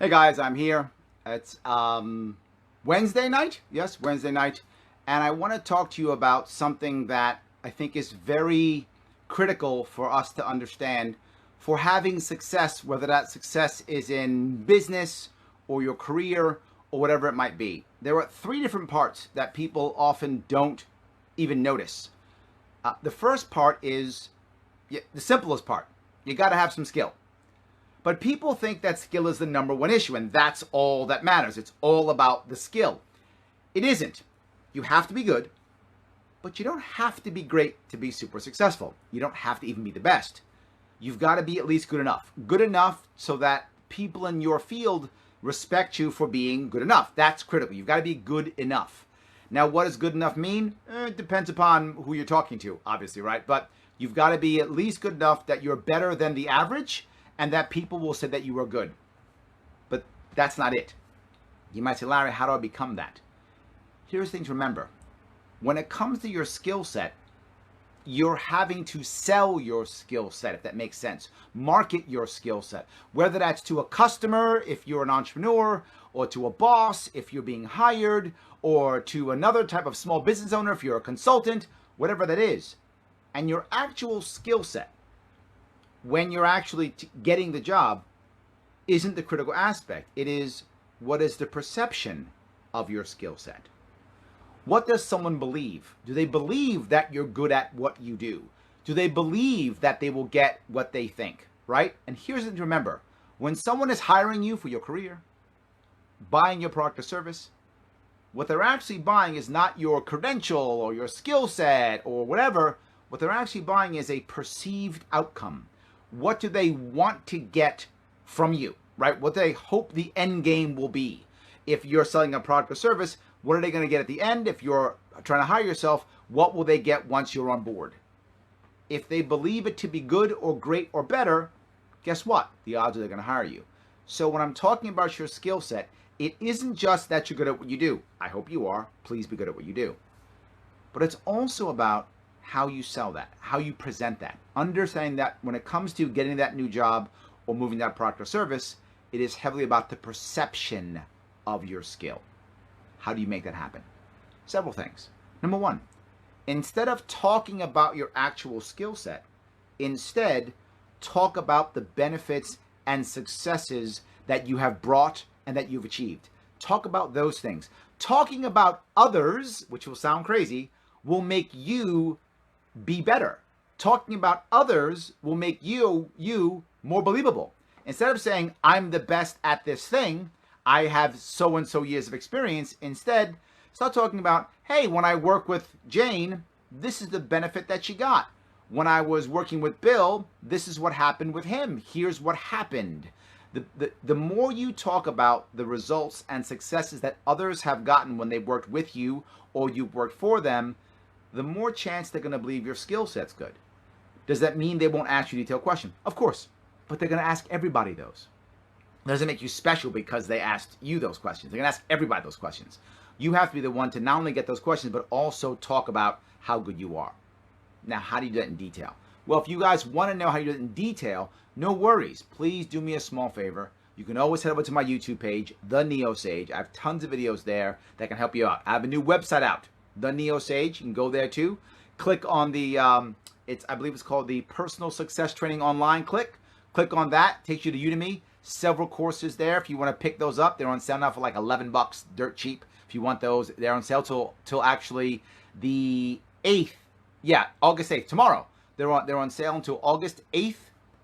Hey guys, I'm here. It's Wednesday night. Yes, Wednesday night. And I want to talk to you about something that I think is very critical for us to understand for having success, whether that success is in business or your career or whatever it might be. There are three different parts that people often don't even notice. The first part is the simplest part. You got to have some skill. But people think that skill is the number one issue, and that's all that matters. It's all about the skill. It isn't. You have to be good, but you don't have to be great to be super successful. You don't have to even be the best. You've got to be at least good enough. Good enough so that people in your field respect you for being good enough. That's critical. You've got to be good enough. Now, what does good enough mean? It depends upon who you're talking to, obviously, right? But you've got to be at least good enough that you're better than the average and that people will say that you are good. But that's not it. You might say, Larry, how do I become that? Here's the thing to remember. When it comes to your skill set, you're having to sell your skill set, if that makes sense. Market your skill set. Whether that's to a customer, if you're an entrepreneur, or to a boss, if you're being hired, or to another type of small business owner, if you're a consultant, whatever that is. And your actual skill set, when you're actually getting the job, isn't the critical aspect. It is, what is the perception of your skill set? What does someone believe? Do they believe that you're good at what you do? Do they believe that they will get what they think, right? And here's the thing to remember. When someone is hiring you for your career, buying your product or service, what they're actually buying is not your credential or your skill set or whatever. What they're actually buying is a perceived outcome. What do they want to get from you, right? What do they hope the end game will be? If you're selling a product or service, what are they going to get at the end? If you're trying to hire yourself, what will they get once you're on board? If they believe it to be good or great or better, guess what? The odds are they're going to hire you. So when I'm talking about your skill set, it isn't just that you're good at what you do. I hope you are. Please be good at what you do. But it's also about how you sell that, how you present that. Understanding that when it comes to getting that new job or moving that product or service, it is heavily about the perception of your skill. How do you make that happen? Several things. Number one, instead of talking about your actual skill set, instead talk about the benefits and successes that you have brought and that you've achieved. Talk about those things. Talking about others, which will sound crazy, will make you be better. Talking about others will make you more believable. Instead of saying, I'm the best at this thing, I have so and so years of experience, instead, start talking about, hey, when I work with Jane, this is the benefit that she got. When I was working with Bill, this is what happened with him. Here's what happened. The more you talk about the results and successes that others have gotten when they've worked with you or you've worked for them, the more chance they're going to believe your skill set's good. Does that mean they won't ask you a detailed question? Of course, but they're going to ask everybody those. It doesn't make you special because they asked you those questions. They're going to ask everybody those questions. You have to be the one to not only get those questions, but also talk about how good you are. Now, how do you do that in detail? Well, if you guys want to know how you do it in detail, no worries. Please do me a small favor. You can always head over to my YouTube page, The Neo Sage. I have tons of videos there that can help you out. I have a new website out, The Neo Sage. You can go there too. Click on the, I believe it's called the Personal Success Training Online. Click on that. Takes you to Udemy. Several courses there. If you want to pick those up, they're on sale now for like $11, dirt cheap. If you want those, they're on sale till actually the 8th. Yeah, August 8th, tomorrow. They're on sale until August 8th.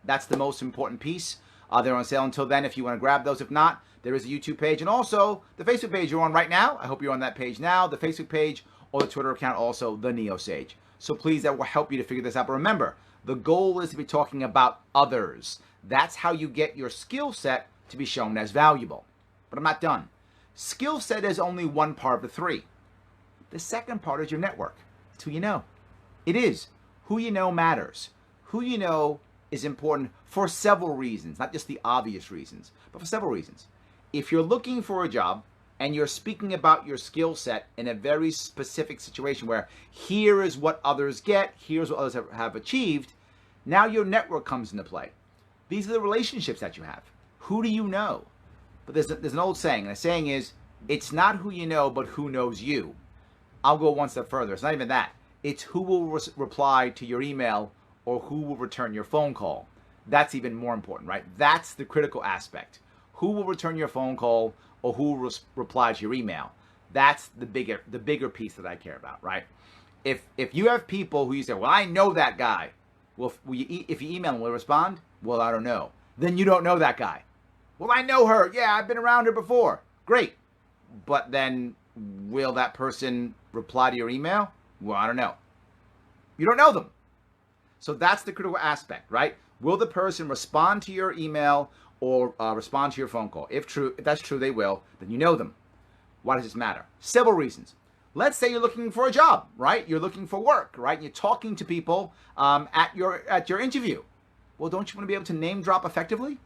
That's the most important piece. They're on sale until then if you want to grab those. If not, there is a YouTube page and also the Facebook page you're on right now. I hope you're on that page now. The Facebook page or the Twitter account also, The Neo Sage. So please, that will help you to figure this out. But remember, the goal is to be talking about others. That's how you get your skill set to be shown as valuable. But I'm not done. Skill set is only one part of the three. The second part is your network. It's who you know. It is. Who you know matters. Who you know is important for several reasons, not just the obvious reasons, but for several reasons. If you're looking for a job and you're speaking about your skill set in a very specific situation where here is what others get, here's what others have achieved, now your network comes into play. These are the relationships that you have. Who do you know? But there's an old saying, and the saying is, it's not who you know, but who knows you. I'll go one step further. It's not even that. It's who will reply to your email or who will return your phone call. That's even more important, right? That's the critical aspect. Who will return your phone call or who will reply to your email? That's the bigger piece that I care about, right? If you have people who you say, well, I know that guy. Well, if you email them, will they respond? Well, I don't know. Then you don't know that guy. Well, I know her. Yeah, I've been around her before. Great. But then will that person reply to your email? Well, I don't know. You don't know them. So that's the critical aspect, right? Will the person respond to your email or respond to your phone call? If that's true, they will. Then you know them. Why does this matter? Several reasons. Let's say you're looking for a job, right? You're looking for work, right? You're talking to people at your interview. Well, don't you want to be able to name drop effectively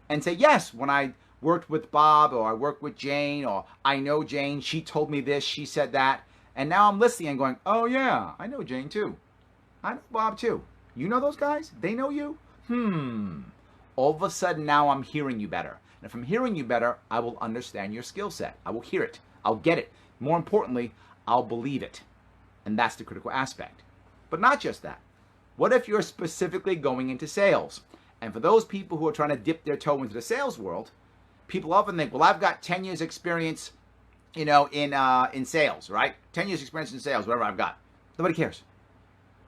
and say, yes, when I worked with Bob or I worked with Jane or I know Jane, she told me this, she said that. And now I'm listening and going, oh yeah, I know Jane too. I know Bob too. You know those guys? They know you? All of a sudden now I'm hearing you better. And if I'm hearing you better, I will understand your skill set. I will hear it. I'll get it. More importantly, I'll believe it. And that's the critical aspect. But not just that. What if you're specifically going into sales? And for those people who are trying to dip their toe into the sales world, people often think, well, I've got 10 years experience, in sales, right? 10 years experience in sales, whatever I've got. Nobody cares.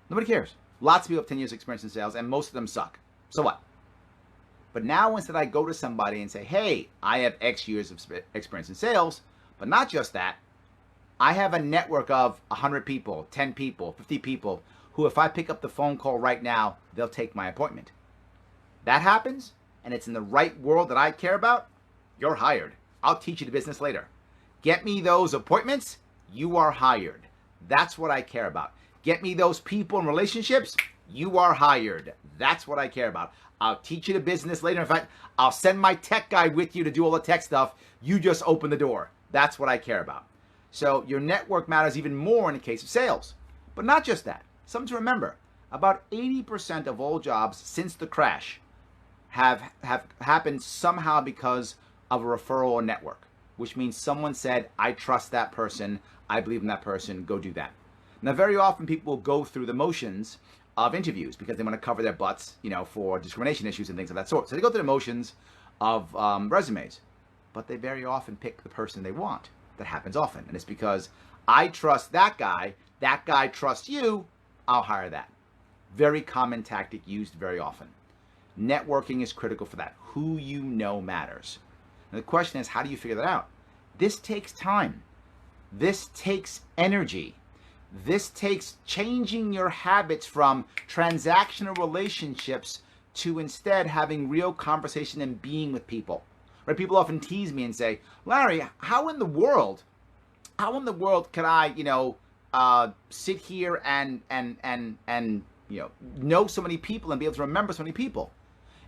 Nobody cares. Lots of people have 10 years experience in sales, and most of them suck. So what? But now instead I go to somebody and say, hey, I have X years of experience in sales, but not just that. I have a network of 100 people, 10 people, 50 people, who if I pick up the phone call right now, they'll take my appointment. That happens, and it's in the right world that I care about, you're hired. I'll teach you the business later. Get me those appointments, you are hired. That's what I care about. Get me those people and relationships, you are hired. That's what I care about. I'll teach you the business later. In fact, I'll send my tech guy with you to do all the tech stuff. You just open the door. That's what I care about. So your network matters even more in the case of sales. But not just that. Something to remember. About 80% of all jobs since the crash have happened somehow because of a referral or network, which means someone said, I trust that person, I believe in that person, go do that. Now, very often people will go through the motions of interviews because they want to cover their butts, for discrimination issues and things of that sort. So they go through the motions of resumes, but they very often pick the person they want. That happens often, and it's because I trust that guy trusts you, I'll hire that. Very common tactic used very often. Networking is critical for that. Who you know matters. And the question is, how do you figure that out? This takes time. This takes energy. This takes changing your habits from transactional relationships to instead having real conversation and being with people. Right? People often tease me and say, Larry, how in the world could I, sit here and know so many people and be able to remember so many people?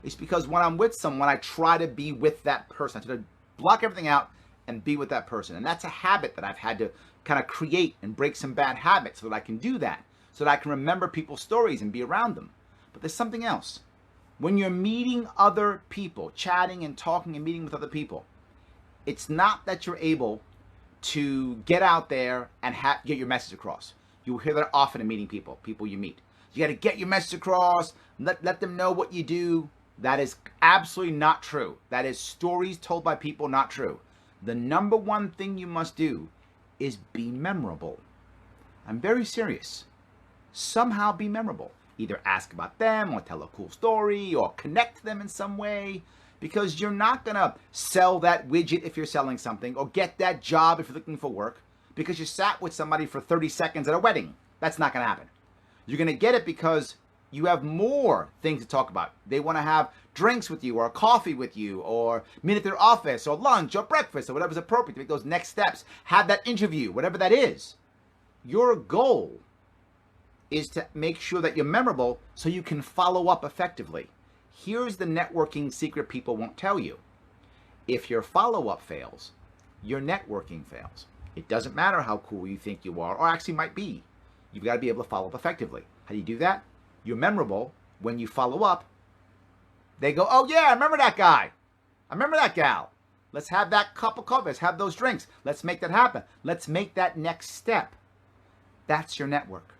It's because when I'm with someone, I try to be with that person. I try to block everything out and be with that person. And that's a habit that I've had to kind of create and break some bad habits so that I can do that, so that I can remember people's stories and be around them. But there's something else. When you're meeting other people, chatting and talking and meeting with other people, it's not that you're able to get out there and get your message across. You will hear that often in meeting people you meet. You got to get your message across, let them know what you do. That is absolutely not true. That is stories told by people, not true. The number one thing you must do is be memorable. I'm very serious. Somehow be memorable. Either ask about them or tell a cool story or connect to them in some way, because you're not going to sell that widget if you're selling something or get that job if you're looking for work because you sat with somebody for 30 seconds at a wedding. That's not going to happen. You're going to get it because you have more things to talk about. They want to have drinks with you or coffee with you or meet at their office or lunch or breakfast or whatever's appropriate to make those next steps. Have that interview, whatever that is. Your goal is to make sure that you're memorable so you can follow up effectively. Here's the networking secret people won't tell you. If your follow-up fails, your networking fails. It doesn't matter how cool you think you are, or actually might be. You've got to be able to follow up effectively. How do you do that? You're memorable when you follow up. They go, oh yeah, I remember that guy. I remember that gal. Let's have that cup of coffee. Let's have those drinks. Let's make that happen. Let's make that next step. That's your network.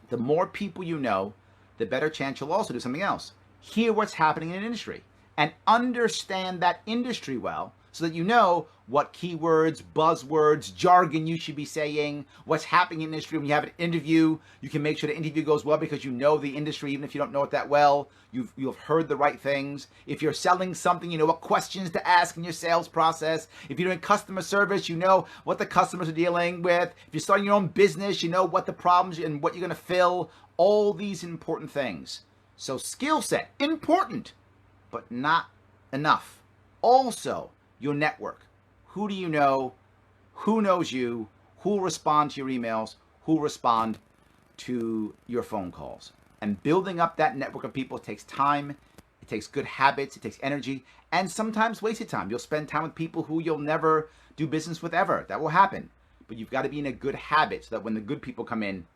The more people you know, the better chance you'll also do something else. Hear what's happening in an industry and understand that industry well so that you know what keywords, buzzwords, jargon you should be saying, what's happening in the industry. When you have an interview, you can make sure the interview goes well because you know the industry, even if you don't know it that well. You've heard the right things. If you're selling something, you know what questions to ask in your sales process. If you're doing customer service, you know what the customers are dealing with. If you're starting your own business, you know what the problems and what you're going to fill. All these important things. So skill set, important, but not enough. Also, your network. Who do you know? Who knows you? Who will respond to your emails? Who will respond to your phone calls? And building up that network of people takes time. It takes good habits. It takes energy. And sometimes wasted time. You'll spend time with people who you'll never do business with ever. That will happen. But you've got to be in a good habit so that when the good people come in,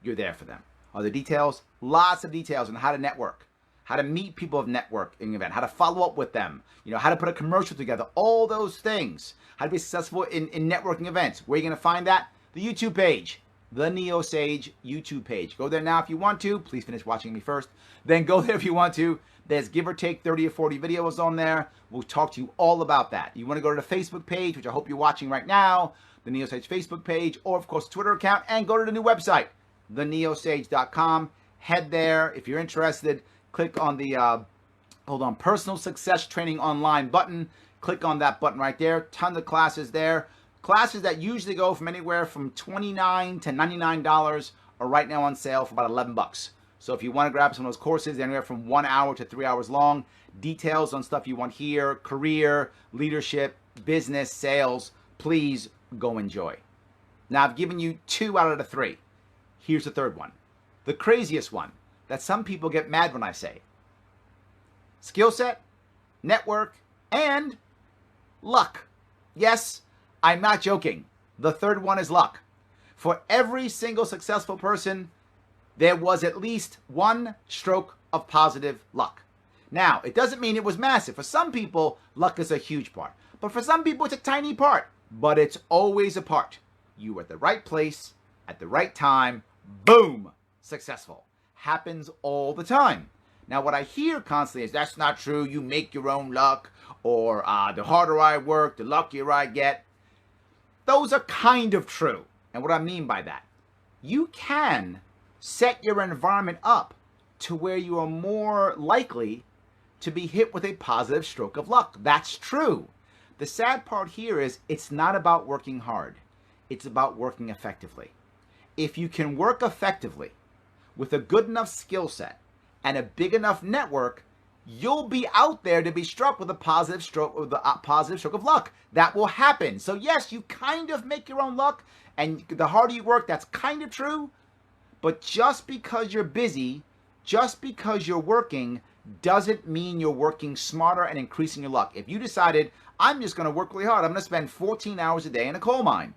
you're there for them. Other details? Lots of details on how to network. How to meet people at networking event, how to follow up with them, how to put a commercial together, all those things. How to be successful in networking events. Where are you going to find that? The YouTube page, the NeoSage YouTube page. Go there now if you want to. Please finish watching me first. Then go there if you want to. There's give or take 30 or 40 videos on there. We'll talk to you all about that. You want to go to the Facebook page, which I hope you're watching right now, the NeoSage Facebook page, or of course Twitter account, and go to the new website, theneosage.com. Head there if you're interested. Click on the Personal Success Training Online button. Click on that button right there. Tons of classes there. Classes that usually go from anywhere from $29 to $99 are right now on sale for about $11. So if you want to grab some of those courses, they're anywhere from 1 hour to 3 hours long. Details on stuff you want here, career, leadership, business, sales, please go enjoy. Now I've given you 2 out of the 3. Here's the third one. The craziest one that some people get mad when I say. Skill set, network, and luck. Yes, I'm not joking. The third one is luck. For every single successful person, there was at least one stroke of positive luck. Now, it doesn't mean it was massive. For some people, luck is a huge part. But for some people, it's a tiny part. But it's always a part. You were at the right place, at the right time, boom, successful. Happens all the time. Now, what I hear constantly is, that's not true. You make your own luck. Or the harder I work, the luckier I get. Those are kind of true. And what I mean by that, you can set your environment up to where you are more likely to be hit with a positive stroke of luck. That's true. The sad part here is it's not about working hard. It's about working effectively. If you can work effectively with a good enough skill set and a big enough network, you'll be out there to be struck with a positive stroke of luck. That will happen. So yes, you kind of make your own luck, and the harder you work, that's kind of true. But just because you're busy, just because you're working, doesn't mean you're working smarter and increasing your luck. If you decided, I'm just going to work really hard, I'm going to spend 14 hours a day in a coal mine,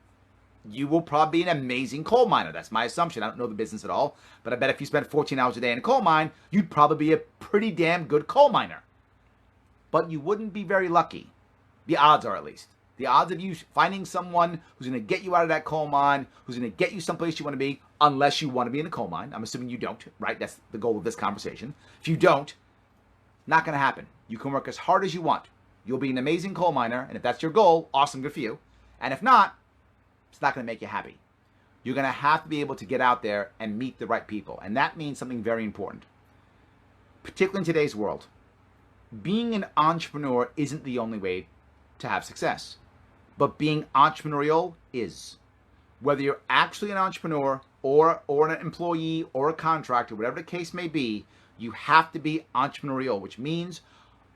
you will probably be an amazing coal miner. That's my assumption. I don't know the business at all, but I bet if you spent 14 hours a day in a coal mine, you'd probably be a pretty damn good coal miner. But you wouldn't be very lucky. The odds are, at least. The odds of you finding someone who's going to get you out of that coal mine, who's going to get you someplace you want to be, unless you want to be in a coal mine. I'm assuming you don't, right? That's the goal of this conversation. If you don't, not going to happen. You can work as hard as you want. You'll be an amazing coal miner, and if that's your goal, awesome, good for you. And if not, it's not going to make you happy. You're going to have to be able to get out there and meet the right people. And that means something very important, particularly in today's world. Being an entrepreneur isn't the only way to have success, but being entrepreneurial is. Whether you're actually an entrepreneur or an employee or a contractor, whatever the case may be, you have to be entrepreneurial, which means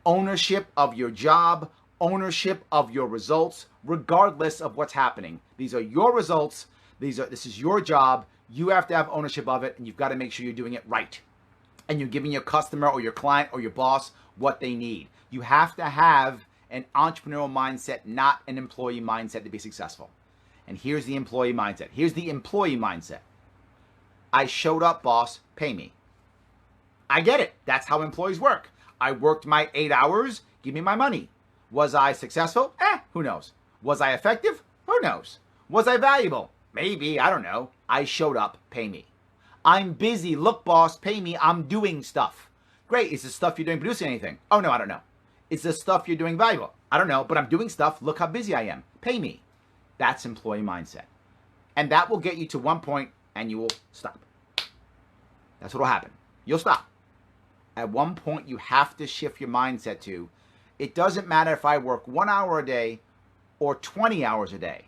ownership of your job, ownership of your results, regardless of what's happening. These are your results. This is your job. You have to have ownership of it, and you've got to make sure you're doing it right. And you're giving your customer or your client or your boss what they need. You have to have an entrepreneurial mindset, not an employee mindset, to be successful. And here's the employee mindset. Here's the employee mindset. I showed up, boss, pay me. I get it. That's how employees work. I worked my 8 hours, give me my money. Was I successful? Who knows? Was I effective? Who knows? Was I valuable? Maybe, I don't know. I showed up, pay me. I'm busy, look boss, pay me, I'm doing stuff. Great, is the stuff you're doing producing anything? Oh no, I don't know. Is the stuff you're doing valuable? I don't know, but I'm doing stuff, look how busy I am, pay me. That's employee mindset. And that will get you to one point and you will stop. That's what will happen. You'll stop. At one point, you have to shift your mindset to, it doesn't matter if I work 1 hour a day or 20 hours a day.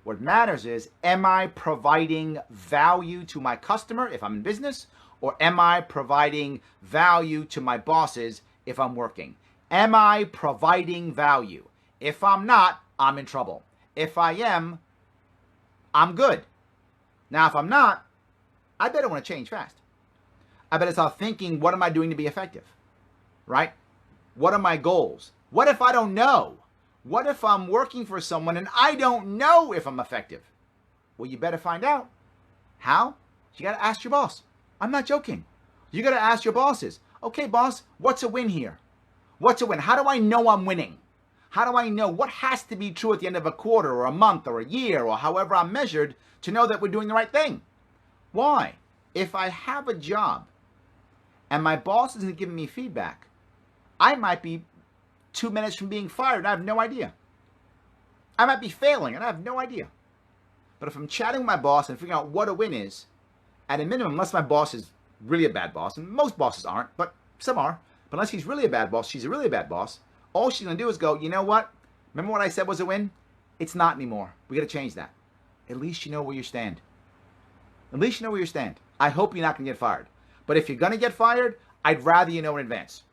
What matters is, am I providing value to my customer if I'm in business, or am I providing value to my bosses if I'm working? Am I providing value? If I'm not, I'm in trouble. If I am, I'm good. Now, if I'm not, I better want to change fast. I better start thinking, what am I doing to be effective? Right? What are my goals? What if I don't know? What if I'm working for someone and I don't know if I'm effective? Well, you better find out. How? You got to ask your boss. I'm not joking. You got to ask your bosses. Okay, boss, what's a win here? What's a win? How do I know I'm winning? How do I know what has to be true at the end of a quarter or a month or a year or however I'm measured to know that we're doing the right thing? Why? If I have a job and my boss isn't giving me feedback, I might be 2 minutes from being fired and I have no idea. I might be failing and I have no idea. But if I'm chatting with my boss and figuring out what a win is, at a minimum, unless my boss is really a bad boss, and most bosses aren't, but some are, but unless he's really a bad boss, she's a really bad boss, all she's going to do is go, you know what? Remember what I said was a win? It's not anymore. We got to change that. At least you know where you stand. At least you know where you stand. I hope you're not going to get fired. But if you're going to get fired, I'd rather you know in advance.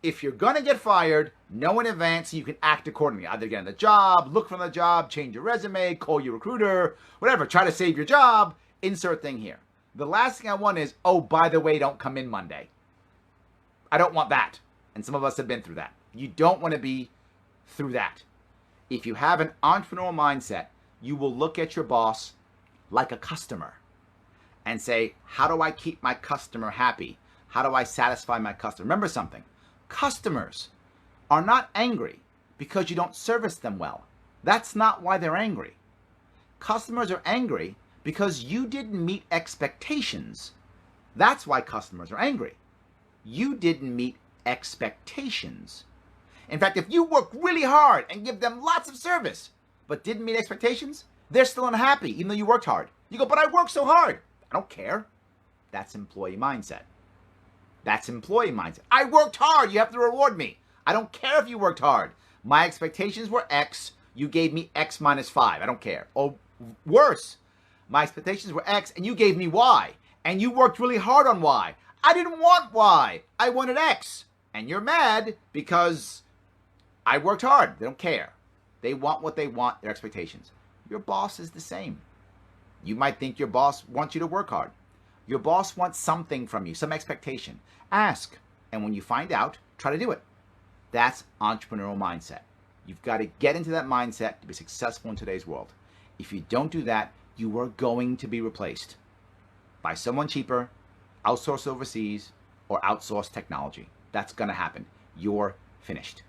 If you're going to get fired, know in advance so you can act accordingly. Either get on the job, look for the job, change your resume, call your recruiter, whatever. Try to save your job. Insert thing here. The last thing I want is, oh, by the way, don't come in Monday. I don't want that. And some of us have been through that. You don't want to be through that. If you have an entrepreneurial mindset, you will look at your boss like a customer and say, how do I keep my customer happy? How do I satisfy my customer? Remember something. Customers are not angry because you don't service them well. That's not why they're angry. Customers are angry because you didn't meet expectations. That's why customers are angry. You didn't meet expectations. In fact, if you work really hard and give them lots of service, but didn't meet expectations, they're still unhappy, even though you worked hard. You go, but I worked so hard. I don't care. That's employee mindset. That's employee mindset. I worked hard. You have to reward me. I don't care if you worked hard. My expectations were X. You gave me X minus 5. I don't care. Or worse, my expectations were X and you gave me Y. And you worked really hard on Y. I didn't want Y. I wanted X. And you're mad because I worked hard. They don't care. They want what they want, their expectations. Your boss is the same. You might think your boss wants you to work hard. Your boss wants something from you, some expectation. Ask. And when you find out, try to do it. That's entrepreneurial mindset. You've got to get into that mindset to be successful in today's world. If you don't do that, you are going to be replaced by someone cheaper, outsource overseas, or outsource technology. That's going to happen. You're finished.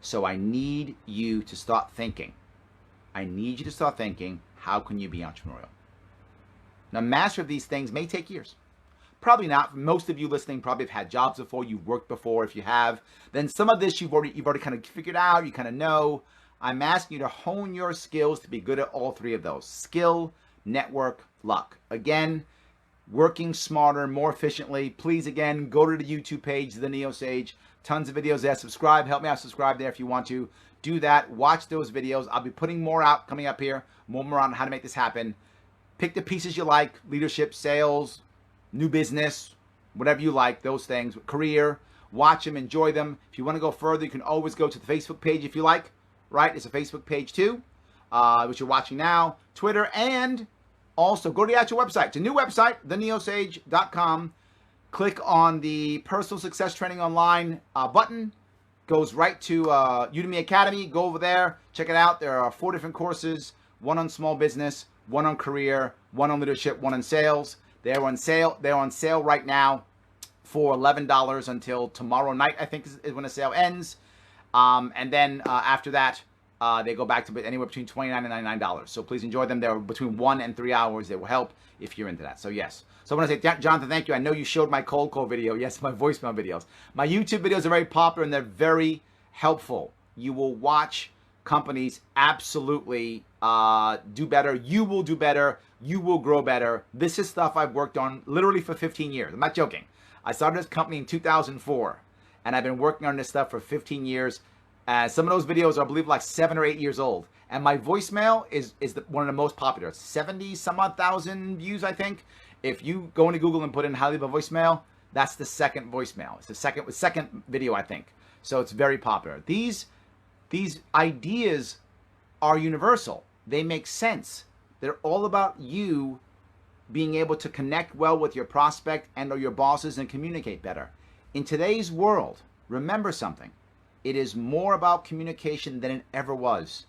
So I need you to start thinking. I need you to start thinking, how can you be entrepreneurial? Now, mastery of these things may take years. Probably not. Most of you listening probably have had jobs before, you've worked before. If you have, then some of this you've already kind of figured out, you kind of know. I'm asking you to hone your skills to be good at all three of those. Skill, network, luck. Again, working smarter, more efficiently. Please, again, go to the YouTube page, The Neo Sage. Tons of videos there. Subscribe. Help me out. Subscribe there if you want to. Do that. Watch those videos. I'll be putting more out coming up here. More on how to make this happen. Pick the pieces you like. Leadership, sales, new business, whatever you like. Those things. Career. Watch them. Enjoy them. If you want to go further, you can always go to the Facebook page if you like. Right? It's a Facebook page too, which you're watching now. Twitter. And also go to the actual website. It's a new website, theneosage.com. Click on the Personal Success Training Online button. Goes right to Udemy Academy. Go over there. Check it out. There are 4 different courses. 1 on small business, 1 on career, 1 on leadership, 1 on sales. They're on sale. They're on sale right now for $11 until tomorrow night, I think is when the sale ends. And then after that, they go back to anywhere between $29 and $99. So please enjoy them. They're between 1 and 3 hours. They will help if you're into that. So yes. So I want to say, Jonathan, thank you. I know you showed my cold call video. Yes, my voicemail videos. My YouTube videos are very popular and they're very helpful. You will watch companies absolutely do better. You will do better. You will grow better. This is stuff I've worked on literally for 15 years. I'm not joking. I started this company in 2004 and I've been working on this stuff for 15 years. Some of those videos are, I believe, like 7 or 8 years old. And my voicemail is one of the most popular. 70 some odd thousand views, I think. If you go into Google and put in how to leave a voicemail, that's the second voicemail. It's the second video, I think. So it's very popular. These ideas are universal. They make sense. They're all about you being able to connect well with your prospect and or your bosses and communicate better. In today's world, remember something. It is more about communication than it ever was.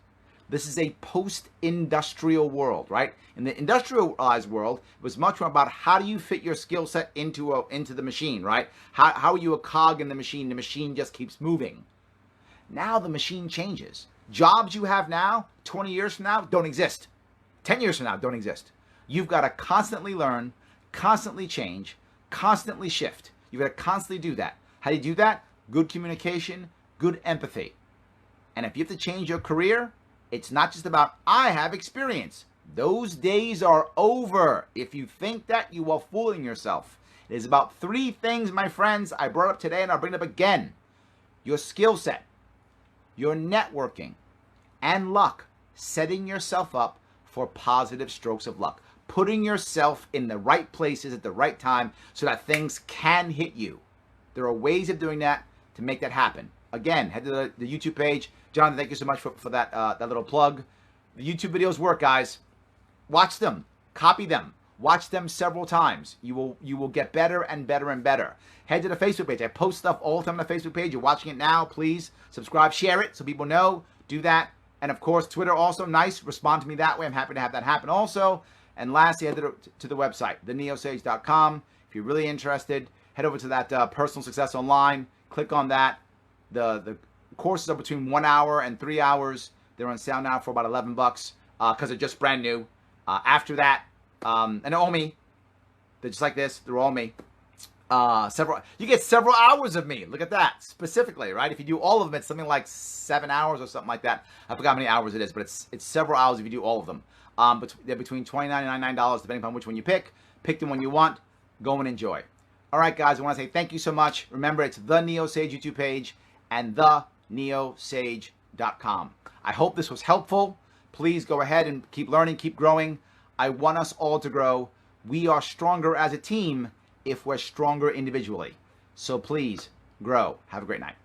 This is a post-industrial world, right? In the industrialized world, it was much more about how do you fit your skill set into the machine, right? How are you a cog in the machine? The machine just keeps moving. Now the machine changes. Jobs you have now, 20 years from now, don't exist. 10 years from now, don't exist. You've got to constantly learn, constantly change, constantly shift. You've got to constantly do that. How do you do that? Good communication, good empathy. And if you have to change your career, it's not just about, I have experience. Those days are over. If you think that, you are fooling yourself. It is about 3 things, my friends, I brought up today and I'll bring it up again. Your skill set, your networking, and luck. Setting yourself up for positive strokes of luck. Putting yourself in the right places at the right time so that things can hit you. There are ways of doing that to make that happen. Again, head to the YouTube page. Jonathan, thank you so much for that little plug. The YouTube videos work, guys. Watch them. Copy them. Watch them several times. You will get better and better and better. Head to the Facebook page. I post stuff all the time on the Facebook page. You're watching it now. Please subscribe, share it so people know. Do that. And of course, Twitter also nice. Respond to me that way. I'm happy to have that happen also. And lastly, head to the website, theneosage.com. If you're really interested, head over to that Personal Success Online. Click on that. The courses are between 1 hour and 3 hours. They're on sale now for about $11 because they're just brand new. After that, and they're all me. They're just like this. They're all me. You get several hours of me. Look at that specifically, right? If you do all of them, it's something like 7 hours or something like that. I forgot how many hours it is, but it's several hours if you do all of them. But they're between $29 and $99 depending upon which one you pick. Pick the one you want. Go and enjoy. All right, guys. I want to say thank you so much. Remember, it's the Neo Sage YouTube page and theneosage.com. I hope this was helpful. Please go ahead and keep learning, keep growing. I want us all to grow. We are stronger as a team if we're stronger individually. So please grow. Have a great night.